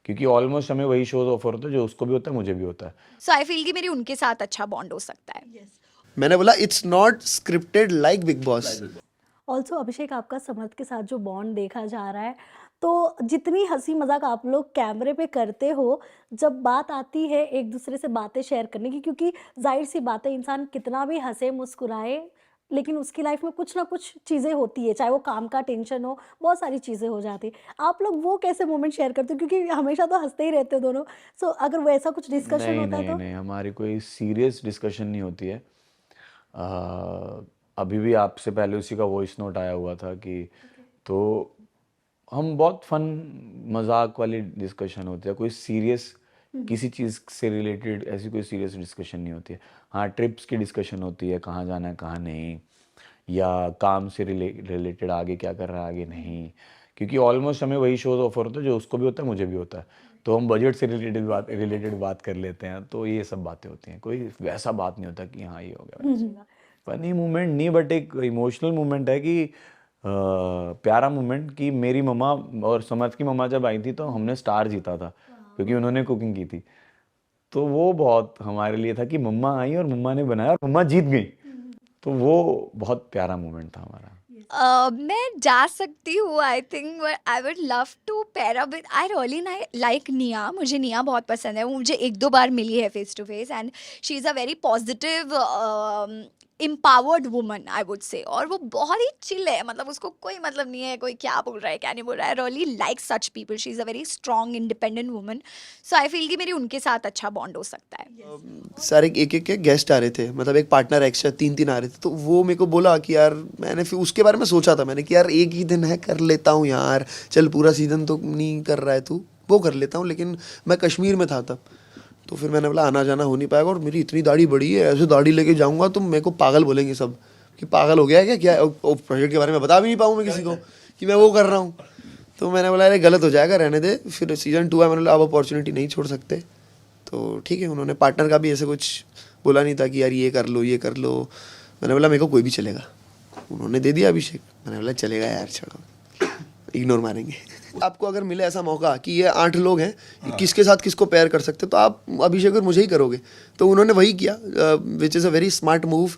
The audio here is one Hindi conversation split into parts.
क्योंकि ऑलमोस्ट हमें वही शोज ऑफर होता है जो उसको भी होता है, मुझे भी होता है। सो आई फील कि मेरी उनके साथ अच्छा बॉन्ड हो सकता है। मैंने बोला it's not scripted like Bigg Boss. Also Abhishek, आपका समर्थ के साथ जो बॉन्ड देखा जा रहा है, तो जितनी हंसी मजाक आप लोग कैमरे पे करते हो, जब बात आती है एक दूसरे से बातें शेयर करने की, क्योंकि जाहिर सी बात है इंसान कितना भी हंसे मुस्कुराए लेकिन उसकी लाइफ में कुछ ना कुछ चीज़ें होती है, चाहे वो काम का टेंशन हो, बहुत सारी चीज़ें हो जाती है। आप लोग वो कैसे मोमेंट शेयर करते हो, क्योंकि हमेशा तो हंसते ही रहते हो दोनों। सो अगर वैसा कुछ डिस्कशन नहीं होता है नहीं तो नहीं, हमारी कोई सीरियस डिस्कशन नहीं होती है। अभी भी आपसे पहले उसी का वॉइस नोट आया हुआ था कि तो हम बहुत फन मजाक वाली डिस्कशन होती है, कोई सीरियस किसी चीज़ से रिलेटेड ऐसी कोई सीरियस डिस्कशन नहीं होती है। हाँ, ट्रिप्स की डिस्कशन होती है, कहाँ जाना है कहाँ नहीं, या काम से रिलेटेड आगे क्या कर रहा है आगे नहीं, क्योंकि ऑलमोस्ट हमें वही शोज ऑफर होता है जो उसको भी होता है, मुझे भी होता है। तो हम बजट से रिलेटेड बात कर लेते हैं, तो ये सब बातें होती हैं। कोई वैसा बात नहीं होता कि हाँ ये हो गया। फनी मोमेंट नहीं, बट एक इमोशनल मोमेंट है कि प्यारा मोमेंट कि मेरी मम्मा और समर्थ की मम्मा जब आई थी तो हमने स्टार जीता था, क्योंकि उन्होंने कुकिंग की थी। तो वो बहुत हमारे लिए था कि मम्मा आई और मम्मा ने बनाया और मम्मा जीत गई। तो वो बहुत प्यारा मोमेंट था हमारा। मैं जा सकती हूँ I think, I would love to pair up with, I really like Nia. मुझे निया बहुत पसंद है, वो मुझे एक दो बार मिली है face to face, and she is a very positive empowered woman I would say, और वो बहुत ही चिल है, मतलब उसको कोई मतलब नहीं है कोई क्या बोल रहा है क्या नहीं बोल रहा है। Really like such people, she is a very strong independent woman. So I feel कि मेरी उनके साथ अच्छा बॉन्ड हो सकता है। सारे एक एक के गेस्ट आ रहे थे, मतलब एक पार्टनर एक्स्ट्रा 3 आ रहे थे। तो वो मेरे को बोला कि यार, मैंने फिर उसके बारे में सोचा था मैंने कि यार एक ही दिन है, कर लेता हूँ यार, चल पूरा सीजन तो नहीं कर रहा है तू, वो कर लेता हूँ। लेकिन मैं कश्मीर में था तब, तो फिर मैंने बोला आना जाना हो नहीं पाएगा, और मेरी इतनी दाढ़ी बड़ी है, ऐसे दाढ़ी लेके जाऊँगा तो मेरे को पागल बोलेंगे सब कि पागल हो गया है क्या, प्रोजेक्ट के बारे में बता भी नहीं पाऊँ मैं किसी को कि मैं वो कर रहा हूँ। तो मैंने बोला अरे गलत हो जाएगा, रहने दे। फिर सीजन 2 है, मैंने बोला अब अपॉर्चुनिटी नहीं छोड़ सकते। तो ठीक है, उन्होंने पार्टनर का भी ऐसे कुछ बोला नहीं था कि यार ये कर लो ये कर लो। मैंने बोला मेरे को कोई भी चलेगा, उन्होंने दे दिया अभिषेक। मैंने बोला चलेगा यार, छोड़ो, इग्नोर मारेंगे। आपको अगर मिले ऐसा मौका कि ये 8 लोग हैं, किसके साथ किसको पेयर कर सकते, तो आप अभिषेक और मुझे ही करोगे। तो उन्होंने वही किया, which is a very smart move,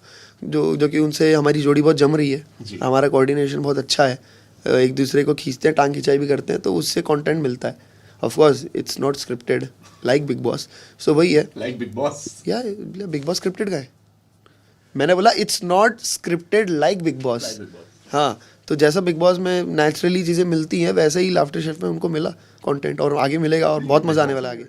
जो कि उनसे हमारी जोड़ी बहुत जम रही है, हमारा कोऑर्डिनेशन बहुत अच्छा है, एक दूसरे को खींचते हैं, टांग खिंचाई भी करते हैं, तो उससे कंटेंट मिलता है। Of course it's not scripted like Bigg Boss, so वही है लाइक बिग बॉस। या बिग बॉस स्क्रिप्टेड का है। मैंने बोला it's not scripted like Bigg Boss. हाँ, तो जैसा बिग बॉस में नेचुरली चीज़ें मिलती हैं, वैसे ही लाफ्टर शेफ में उनको मिला कंटेंट, और आगे मिलेगा, और बहुत मज़ा आने वाला है आगे।